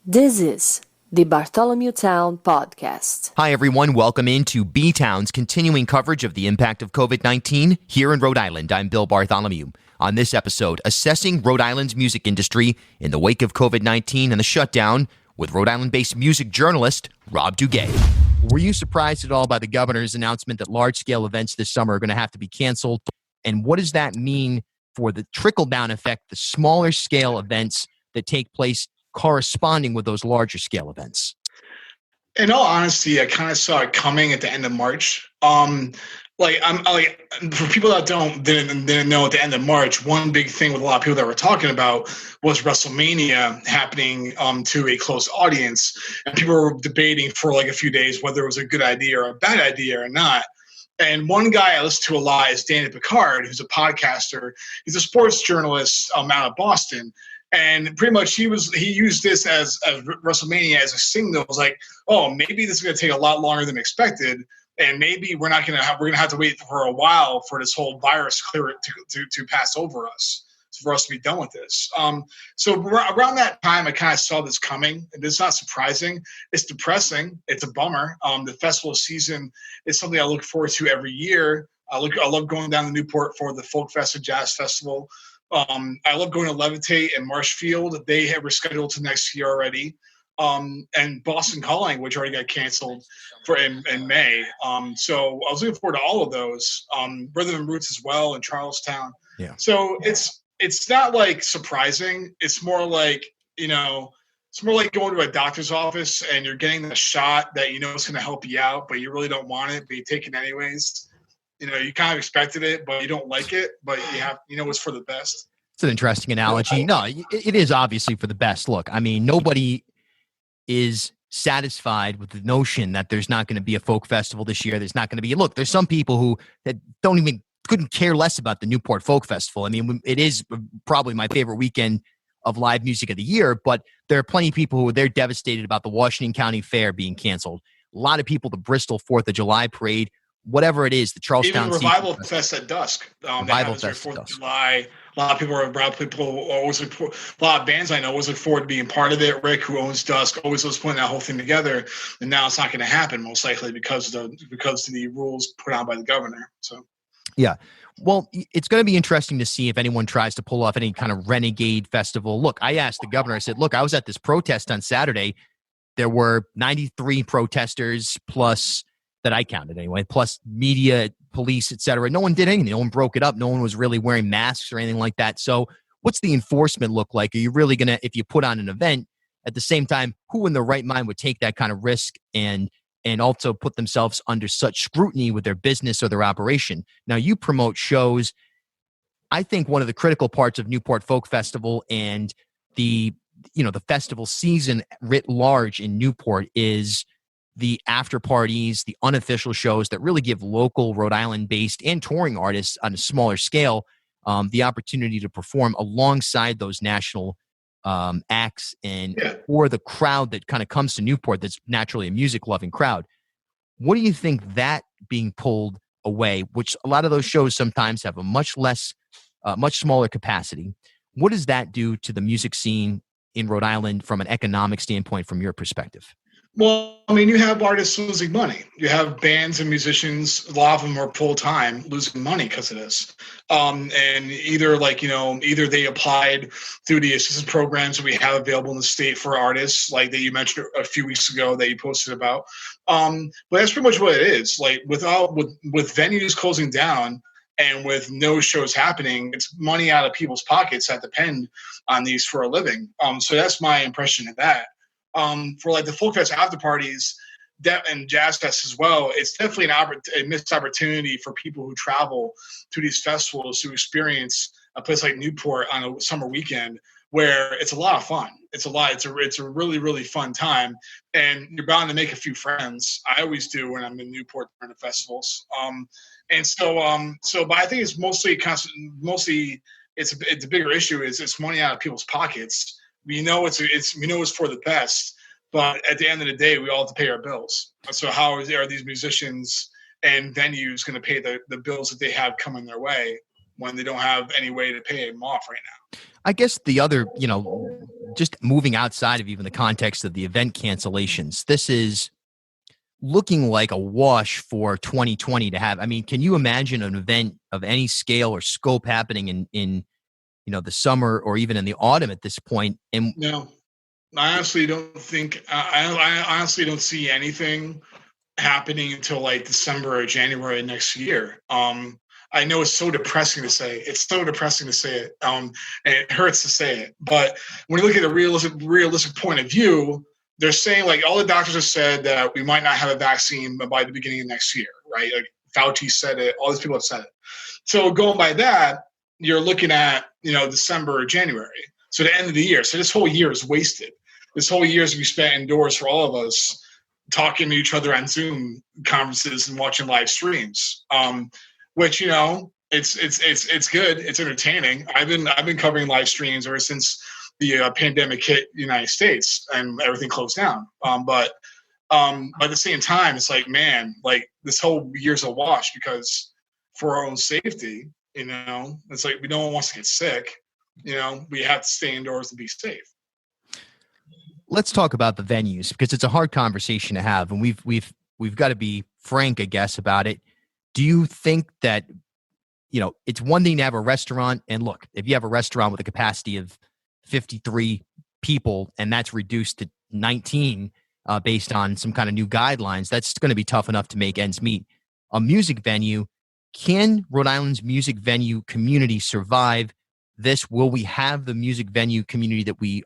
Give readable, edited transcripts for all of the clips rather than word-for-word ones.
This is the Bartholomew Town Podcast. Hi, everyone. Welcome into B-Town's continuing coverage of the impact of COVID-19 here in Rhode Island. I'm Bill Bartholomew. On this episode, assessing Rhode Island's music industry in the wake of COVID-19 and the shutdown with Rhode Island-based music journalist Rob Duguay. Were you surprised at all by the governor's announcement that large-scale events this summer are going to have to be canceled? And what does that mean for the trickle-down effect, the smaller-scale events that take place corresponding with those larger-scale events? In all honesty, I kind of saw it coming at the end of March. For people that didn't know, at the end of March, one big thing with a lot of people that were talking about was WrestleMania happening to a close audience, and people were debating for like a few days whether it was a good idea or a bad idea or not. And one guy I listen to a lot is Danny Picard, who's a podcaster. He's a sports journalist out of Boston. And pretty much he used this as WrestleMania as a signal. It was like, oh, maybe this is going to take a lot longer than expected, and maybe we're going to have to wait for a while for this whole virus to pass over us, for us to be done with this. So around that time, I kind of saw this coming, and it's not surprising. It's depressing. It's a bummer. The festival season is something I look forward to every year. I love going down to Newport for the Folk Fest and Jazz Festival. I love going to Levitate and Marshfield. They have rescheduled to next year already. And Boston Calling, which already got canceled in May. So I was looking forward to all of those. Rhythm and Roots as well in Charlestown. Yeah. So it's not like surprising. It's more like, it's more like going to a doctor's office and you're getting the shot that is going to help you out, but you really don't want it, but you take it anyways. You kind of expected it, but you don't like it, but it's for the best. It's an interesting analogy. No, it is obviously for the best. Look, I mean, nobody is satisfied with the notion that there's not going to be a folk festival this year. There's not going to be. Look, there's some people that couldn't care less about the Newport Folk Festival. I mean, it is probably my favorite weekend of live music of the year, but there are plenty of people who they're devastated about the Washington County Fair being canceled. A lot of people, the Bristol 4th of July parade, whatever it is, the Charlestown. Even the Revival Fest at dusk. Revival Fest at 4th of July. A lot of people always look for, a lot of bands I know always look forward to being part of it. Rick, who owns Dusk, always was putting that whole thing together, and now it's not going to happen most likely because of the rules put out by the governor. So, yeah. Well, it's going to be interesting to see if anyone tries to pull off any kind of renegade festival. Look, I asked the governor. I said, "Look, I was at this protest on Saturday. There were 93 protesters plus." That I counted anyway, plus media, police, et cetera. No one did anything. No one broke it up. No one was really wearing masks or anything like that. So what's the enforcement look like? Are you really going to, if you put on an event, at the same time, who in their right mind would take that kind of risk and also put themselves under such scrutiny with their business or their operation? Now, you promote shows. I think one of the critical parts of Newport Folk Festival and the festival season writ large in Newport is the after parties, the unofficial shows that really give local Rhode Island-based and touring artists on a smaller scale the opportunity to perform alongside those national acts or the crowd that kind of comes to Newport that's naturally a music-loving crowd. What do you think that being pulled away, which a lot of those shows sometimes have a much smaller capacity, what does that do to the music scene in Rhode Island from an economic standpoint from your perspective? Well, I mean, you have artists losing money. You have bands and musicians, a lot of them are full-time, losing money because of this. And either they applied through the assistance programs that we have available in the state for artists, like that you mentioned a few weeks ago that you posted about. But that's pretty much what it is. Like with venues closing down and with no shows happening, it's money out of people's pockets that depend on these for a living. So that's my impression of that. For like the Folk Fest after parties and Jazz Fest as well, it's definitely a missed opportunity for people who travel to these festivals to experience a place like Newport on a summer weekend where it's a lot of fun. It's a really, really fun time, and you're bound to make a few friends. I always do when I'm in Newport during the festivals. But I think it's mostly it's a bigger issue is it's money out of people's pockets. We know it's for the best, but at the end of the day, we all have to pay our bills. So how are these musicians and venues going to pay the bills that they have coming their way when they don't have any way to pay them off right now? I guess the other, just moving outside of even the context of the event cancellations, this is looking like a wash for 2020 to have. I mean, can you imagine an event of any scale or scope happening in the summer or even in the autumn at this point? And no, I honestly don't think. I honestly don't see anything happening until like December or January next year. I know it's so depressing to say. It's so depressing to say it. And it hurts to say it. But when you look at a realistic point of view, they're saying like all the doctors have said that we might not have a vaccine by the beginning of next year, right? Like Fauci said it. All these people have said it. So going by that, you're looking at December or January. So the end of the year. So this whole year is wasted. This whole year is to be spent indoors for all of us, talking to each other on Zoom conferences and watching live streams. Which it's good. It's entertaining. I've been covering live streams ever since the pandemic hit the United States and everything closed down. But at the same time, it's like, man, like this whole year's a wash because for our own safety, it's like no one wants to get sick. We have to stay indoors to be safe. Let's talk about the venues because it's a hard conversation to have, and we've got to be frank, I guess, about it. Do you think that, it's one thing to have a restaurant, and look, if you have a restaurant with a capacity of 53 people and that's reduced to 19 based on some kind of new guidelines, that's going to be tough enough to make ends meet. A music venue, can Rhode Island's music venue community survive this? Will we have the music venue community that we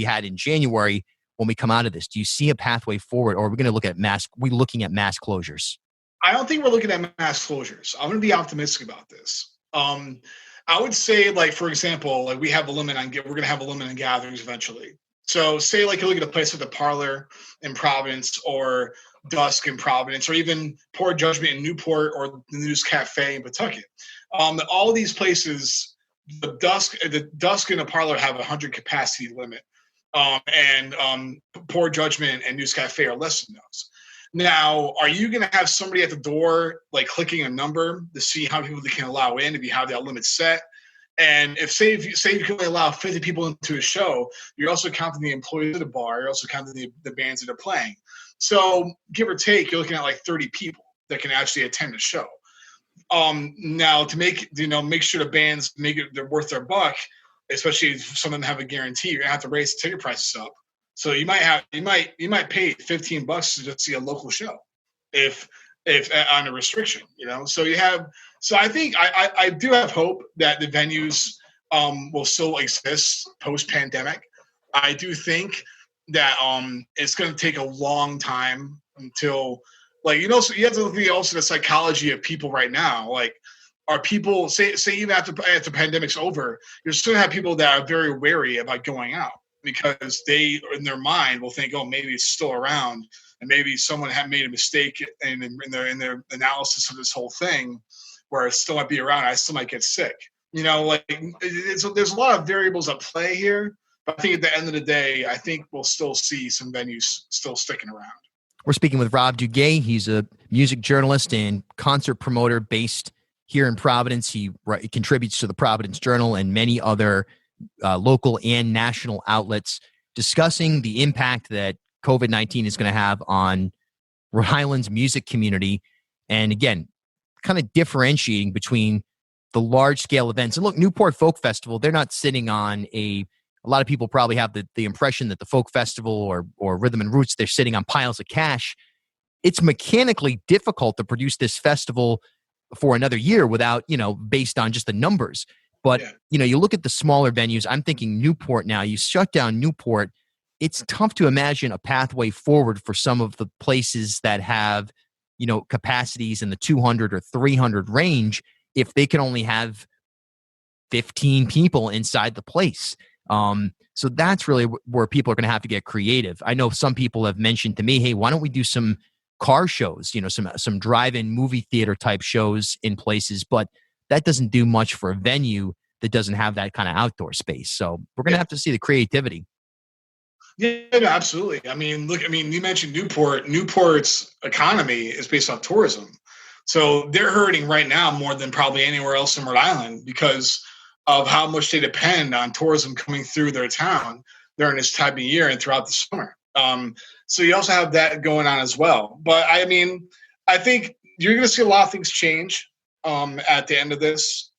had in January when we come out of this? Do you see a pathway forward, or are we going to look at looking at mass closures? I don't think we're looking at mass closures. I'm going to be optimistic about this. I would say, like, for example, like we're going to have a limit on gatherings eventually. So say like you look at a place like the Parlor in Providence or Dusk in Providence or even Poor Judgment in Newport or the News Cafe in Pawtucket. All of these places, the Dusk and the Parlor have 100 capacity limit. And Poor Judgment and News Cafe are less than those. Now, are you going to have somebody at the door, like clicking a number to see how many people they can allow in if you have that limit set? And if you can only allow 50 people into a show, you're also counting the employees at the bar. You're also counting the bands that are playing. So give or take, you're looking at like 30 people that can actually attend the show. Now to make sure the bands they're worth their buck, especially if some of them have a guarantee, you're gonna have to raise the ticket prices up. So you might pay $15 to just see a local show, if on a restriction, So I think I do have hope that the venues will still exist post pandemic. I do think that it's going to take a long time until so you have to look at also the psychology of people right now. Like, are people say even after the pandemic's over, you're still gonna have people that are very wary about going out, because they, in their mind, will think, oh, maybe it's still around, and maybe someone had made a mistake in their analysis of this whole thing, where it still might be around. I still might get sick. There's a lot of variables at play here. But I think at the end of the day, I think we'll still see some venues still sticking around. We're speaking with Rob Duguay. He's a music journalist and concert promoter based here in Providence. He contributes to the Providence Journal and many other local and national outlets, discussing the impact that COVID-19 is going to have on Rhode Island's music community. And again, kind of differentiating between the large-scale events. And look, Newport Folk Festival, they're not sitting on a lot of people probably have the impression that the Folk Festival or Rhythm and Roots, they're sitting on piles of cash. It's mechanically difficult to produce this festival for another year without, based on just the numbers. But, you look at the smaller venues. I'm thinking Newport now. You shut down Newport. It's tough to imagine a pathway forward for some of the places that have, capacities in the 200 or 300 range if they can only have 15 people inside the place. So that's really where people are going to have to get creative. I know some people have mentioned to me, hey, why don't we do some car shows, some drive-in movie theater type shows in places, but that doesn't do much for a venue that doesn't have that kind of outdoor space. So we're going to have to see the creativity. Yeah, absolutely. You mentioned Newport. Newport's economy is based off tourism. So they're hurting right now more than probably anywhere else in Rhode Island because of how much they depend on tourism coming through their town. during this time of year and throughout the summer. So you also have that going on as well. But I mean, I think you're going to see a lot of things change at the end of this.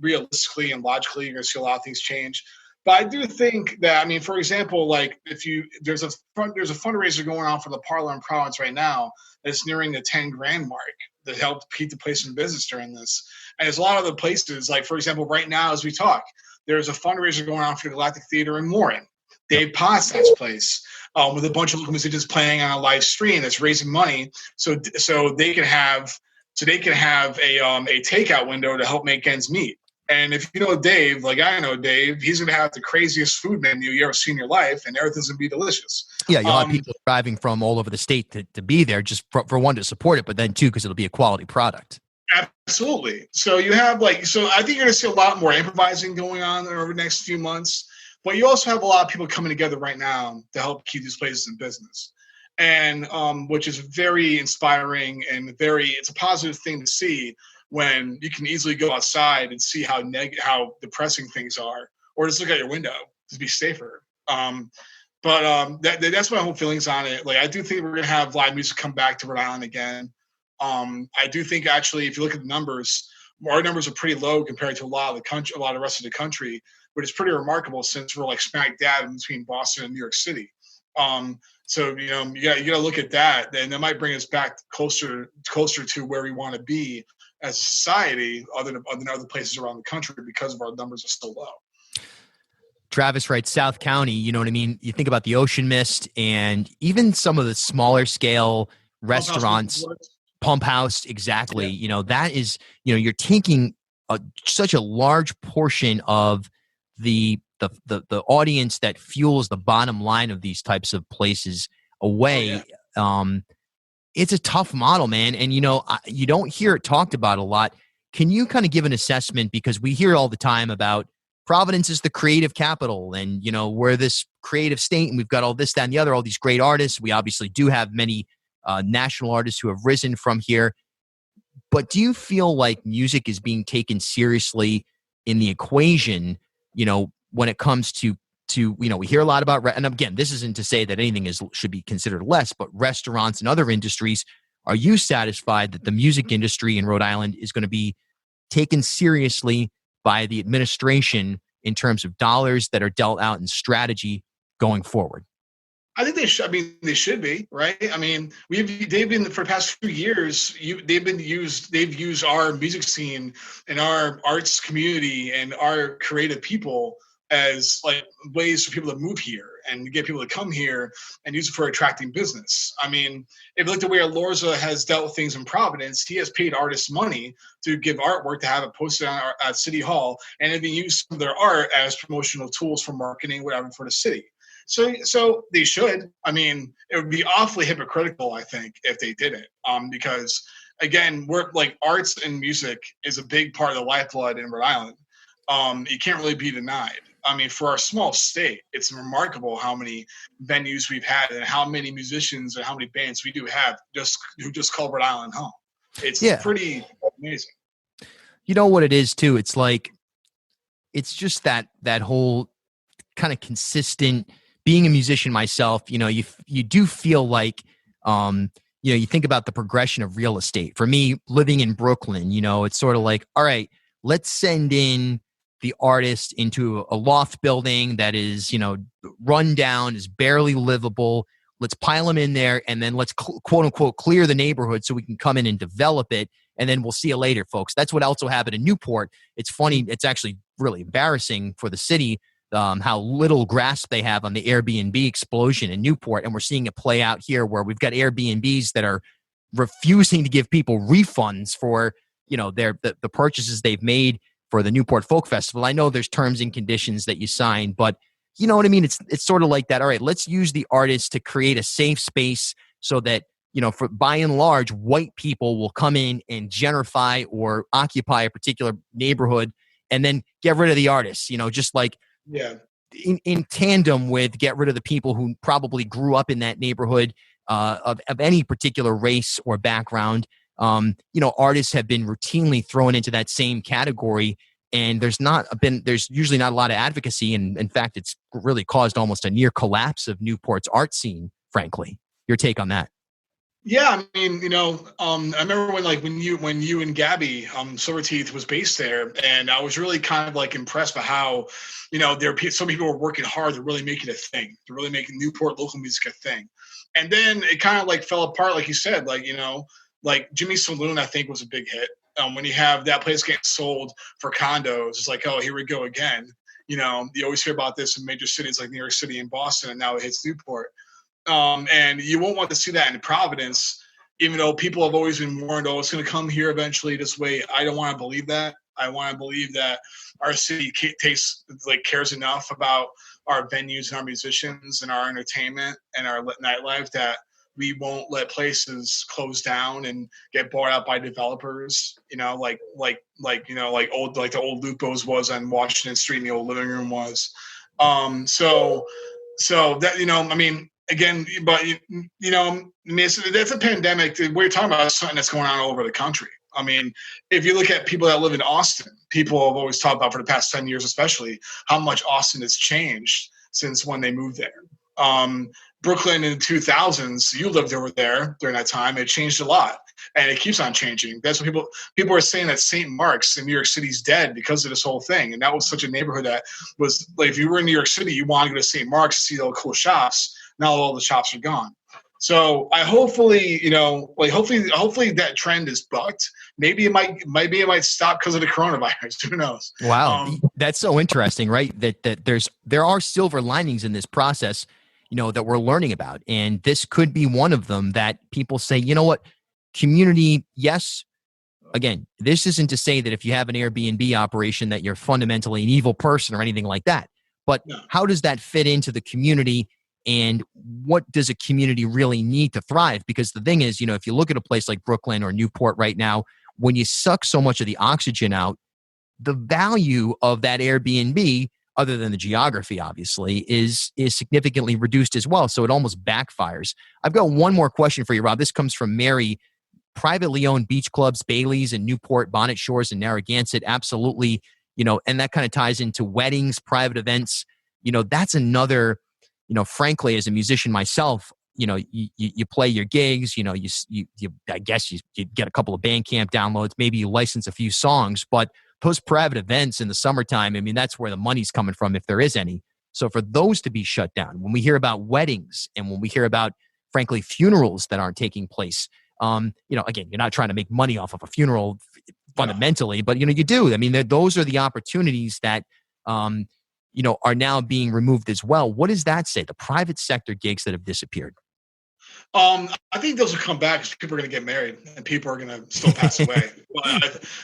Realistically and logically, you're going to see a lot of things change. But I do think that, I mean, for example, like there's a fundraiser going on for the Parlor and Province right now that's nearing the 10 grand mark that help keep the place in business during this. And there's a lot of other places, like for example, right now as we talk, there's a fundraiser going on for the Galactic Theater in Warren, Dave Post's place, with a bunch of local musicians playing on a live stream that's raising money so they can have a takeout window to help make ends meet. And if you know Dave, like I know Dave, he's going to have the craziest food menu you ever seen in your life, and everything's going to be delicious. Yeah, you'll have people driving from all over the state to be there, just for one, to support it, but then two, because it'll be a quality product. Absolutely. So you have I think you're going to see a lot more improvising going on over the next few months, but you also have a lot of people coming together right now to help keep these places in business. And which is very inspiring and it's a positive thing to see when you can easily go outside and see how depressing things are, or just look out your window to be safer. That's my whole feelings on it. Like, I do think we're going to have live music come back to Rhode Island again. I do think actually, if you look at the numbers, our numbers are pretty low compared to a lot of the rest of the country, but it's pretty remarkable since we're like smack dab in between Boston and New York City. So you got to look at that, and that might bring us back closer to where we want to be as a society, other than other places around the country, because of our numbers are so low. Travis writes, South County, you know what I mean? You think about the Ocean Mist and even some of the smaller scale restaurants, Pump House, exactly. Yeah. You know, that is, you're taking such a large portion of the audience that fuels the bottom line of these types of places away. Oh, yeah. It's a tough model, man. And, you don't hear it talked about a lot. Can you kind of give an assessment? Because we hear all the time about Providence is the creative capital, and, we're this creative state, and we've got all this, that, and the other, all these great artists. We obviously do have many national artists who have risen from here. But do you feel like music is being taken seriously in the equation, when it comes to we hear a lot about, and again, this isn't to say that anything should be considered less, but restaurants and other industries. Are you satisfied that the music industry in Rhode Island is going to be taken seriously by the administration in terms of dollars that are dealt out in strategy going forward? I think they should. I mean, they should be, right? I mean, they've been for the past few years. They've used our music scene and our arts community and our creative people as like ways for people to move here and get people to come here and use it for attracting business. I mean, if you look at the way Alorza has dealt with things in Providence, he has paid artists money to give artwork to have it posted at City Hall, and they've been used their art as promotional tools for marketing, whatever, for the city. So they should. I mean, it would be awfully hypocritical, I think, if they didn't, because again, we're like, arts and music is a big part of the lifeblood in Rhode Island. You can't really be denied. I mean, for our small state, it's remarkable how many venues we've had and how many musicians and how many bands we do have who just call Rhode Island home. It's pretty amazing. You know what it is too? It's like, it's just that whole kind of consistent. Being a musician myself, you do feel like, you think about the progression of real estate. For me, living in Brooklyn, it's sort of like, all right, let's send in the artist into a loft building that is, run down, is barely livable. Let's pile them in there, and then let's quote unquote clear the neighborhood so we can come in and develop it. And then we'll see you later, folks. That's what also happened in Newport. It's funny. It's actually really embarrassing for the city how little grasp they have on the Airbnb explosion in Newport. And we're seeing it play out here, where we've got Airbnbs that are refusing to give people refunds for, the purchases they've made for the Newport Folk Festival. I know there's terms and conditions that you sign, but you know what I mean? It's sort of like that. All right, let's use the artists to create a safe space so that, for by and large, white people will come in and gentrify or occupy a particular neighborhood and then get rid of the artists, just like, in tandem with get rid of the people who probably grew up in that neighborhood of any particular race or background. Artists have been routinely thrown into that same category. And there's usually not a lot of advocacy. And in fact, it's really caused almost a near collapse of Newport's art scene, frankly. Your take on that? Yeah, I mean, I remember when you and Gabby, Silverteeth was based there, and I was really kind of like impressed by how, some people were working hard. They're really making a thing. They're really making Newport local music a thing. And then it kind of like fell apart, like you said, like Jimmy's Saloon, I think, was a big hit. When you have that place getting sold for condos, it's like, oh, here we go again. You always hear about this in major cities like New York City and Boston, and now it hits Newport. And you won't want to see that in Providence, even though people have always been warned, oh, it's going to come here eventually. Just wait. I don't want to believe that. I want to believe that our city cares enough about our venues and our musicians and our entertainment and our nightlife that we won't let places close down and get bought out by developers. Like the old Lupo's was on Washington Street, and the old living room was. So that I mean. Again, but that's a pandemic. We're talking about something that's going on all over the country. I mean, if you look at people that live in Austin, people have always talked about for the past 10 years, especially how much Austin has changed since when they moved there. Brooklyn in the 2000s, you lived over there during that time. It changed a lot, and it keeps on changing. That's what people are saying, that St. Mark's in New York City is dead because of this whole thing. And that was such a neighborhood that was like, if you were in New York City, you wanted to go to St. Mark's to see all the cool shops. Now all the shops are gone. So hopefully that trend is bucked. Maybe it might stop because of the coronavirus. Who knows? Wow, that's so interesting, right? That there are silver linings in this process, that we're learning about, and this could be one of them. That people say, you know what, community, yes. Again, this isn't to say that if you have an Airbnb operation that you're fundamentally an evil person or anything like that. But How does that fit into the community? And what does a community really need to thrive? Because the thing is, if you look at a place like Brooklyn or Newport right now, when you suck so much of the oxygen out, the value of that Airbnb, other than the geography, obviously, is significantly reduced as well. So it almost backfires. I've got one more question for you, Rob. This comes from Mary. Privately owned beach clubs, Bailey's and Newport, Bonnet Shores and Narragansett, absolutely, and that kind of ties into weddings, private events. That's another... frankly, as a musician myself, you play your gigs, I guess you get a couple of Bandcamp downloads, maybe you license a few songs, but those private events in the summertime, I mean, that's where the money's coming from, if there is any. So for those to be shut down, when we hear about weddings and when we hear about, frankly, funerals that aren't taking place, again, you're not trying to make money off of a funeral fundamentally, but, you do. I mean, those are the opportunities that, are now being removed as well. What does that say? The private sector gigs that have disappeared. I think those will come back because people are going to get married and people are going to still pass away.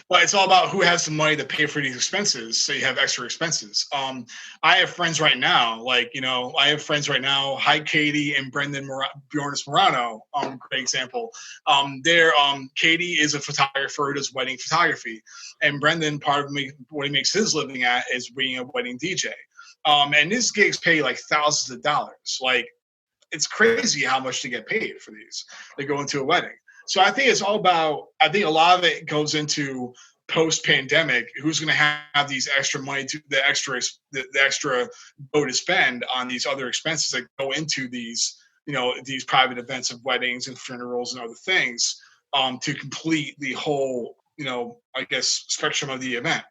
But it's all about who has the money to pay for these expenses. So you have extra expenses. I have friends right now, Hi, Katie and Brendan Bjornis Morano. Great example. Katie is a photographer who does wedding photography. And Brendan, part of what he makes his living at is being a wedding DJ. And these gigs pay like thousands of dollars. It's crazy how much to get paid for these. They go into a wedding. So I think it's all about, I think a lot of it goes into post-pandemic, who's going to have these extra money, the extra dough to spend on these other expenses that go into these, these private events of weddings and funerals and other things to complete the whole, spectrum of the event.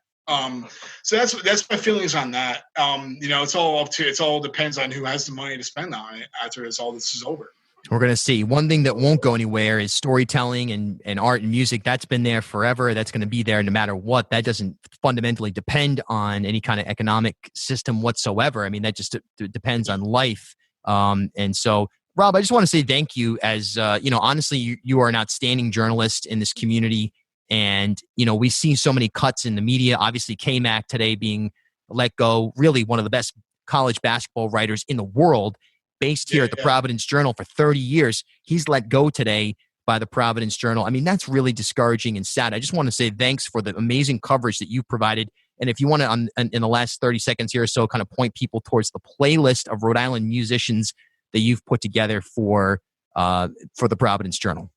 So that's my feelings on that. It all depends on who has the money to spend on it after all this is over. We're going to see. One thing that won't go anywhere is storytelling and art and music. That's been there forever. That's going to be there no matter what. That doesn't fundamentally depend on any kind of economic system whatsoever. I mean, that just depends on life. And so, Rob, I just want to say thank you. As honestly, you are an outstanding journalist in this community. And, we see so many cuts in the media. Obviously, K-Mac today being let go, really one of the best college basketball writers in the world, based here at the Providence Journal for 30 years. He's let go today by the Providence Journal. I mean, that's really discouraging and sad. I just want to say thanks for the amazing coverage that you've provided. And if you want to, in the last 30 seconds here or so, kind of point people towards the playlist of Rhode Island musicians that you've put together for the Providence Journal.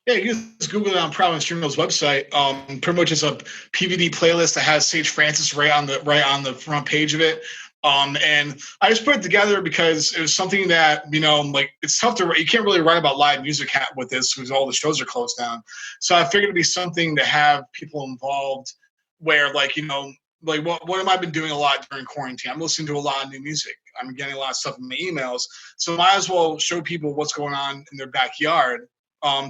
Yeah, you just Google it on Providence Streaming's website. Pretty much it's a PVD playlist that has Sage Francis right on the front page of it. And I just put it together because it was something that, like it's tough you can't really write about live music with this because all the shows are closed down. So I figured it'd be something to have people involved where like what have I been doing a lot during quarantine? I'm listening to a lot of new music. I'm getting a lot of stuff in my emails. So might as well show people what's going on in their backyard.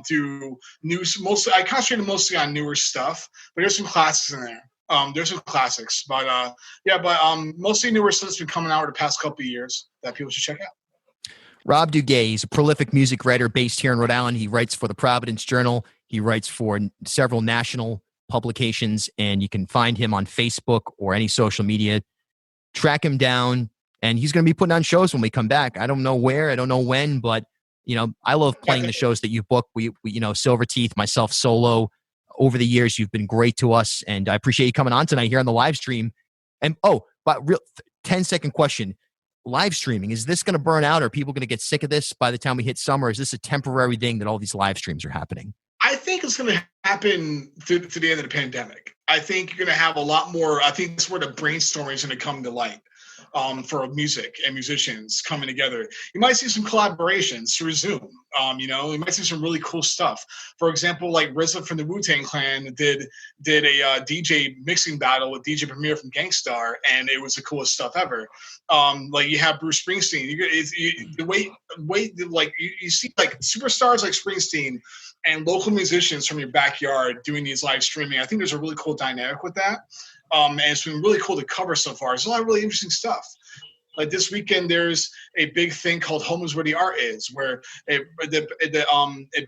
Through news, I concentrated mostly on newer stuff, but there's some classics in there. There's some classics, but mostly newer stuff that's been coming out over the past couple of years that people should check out. Rob Duguay is a prolific music writer based here in Rhode Island. He writes for the Providence Journal. He writes for several national publications, and you can find him on Facebook or any social media. Track him down, and he's going to be putting on shows when we come back. I don't know where, I don't know when, but I love playing the shows that you've booked. We Silver Teeth, myself solo. Over the years, you've been great to us, and I appreciate you coming on tonight here on the live stream. And but real 10-second question: live streaming, is this going to burn out? Are people going to get sick of this by the time we hit summer? Is this a temporary thing that all these live streams are happening? I think it's going to happen to the end of the pandemic. I think you're going to have a lot more. I think that's where the brainstorming is going to come to light. For music and musicians coming together. You might see some collaborations through Zoom. You might see some really cool stuff. For example, like RZA from the Wu-Tang Clan did a DJ mixing battle with DJ Premier from Gangstar, and it was the coolest stuff ever. Like you have Bruce Springsteen. You see like superstars like Springsteen and local musicians from your backyard doing these live streaming. I think there's a really cool dynamic with that. And it's been really cool to cover so far. There's a lot of really interesting stuff. Like this weekend, there's a big thing called Home is Where the Art Is, where it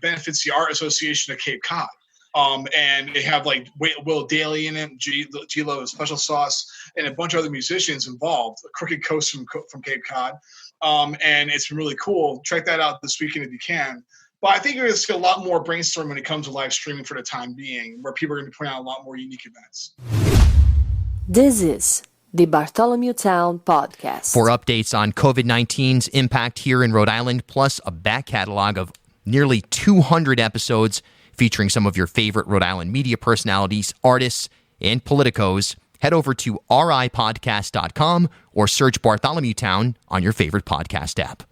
benefits the Art Association of Cape Cod. And they have like Will Daly in it, G-Lo Special Sauce, and a bunch of other musicians involved. Crooked Coast from Cape Cod. And it's been really cool. Check that out this weekend if you can. But I think you're going to see a lot more brainstorming when it comes to live streaming for the time being, where people are going to be putting out a lot more unique events. This is the Bartholomew Town Podcast. For updates on COVID-19's impact here in Rhode Island, plus a back catalog of nearly 200 episodes featuring some of your favorite Rhode Island media personalities, artists, and politicos, head over to ripodcast.com or search Bartholomew Town on your favorite podcast app.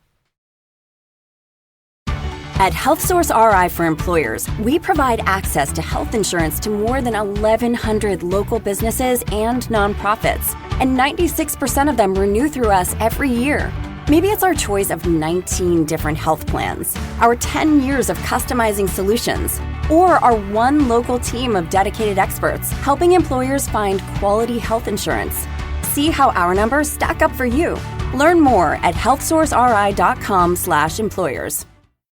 At HealthSource RI for Employers, we provide access to health insurance to more than 1,100 local businesses and nonprofits, and 96% of them renew through us every year. Maybe it's our choice of 19 different health plans, our 10 years of customizing solutions, or our one local team of dedicated experts helping employers find quality health insurance. See how our numbers stack up for you. Learn more at healthsourceri.com/employers.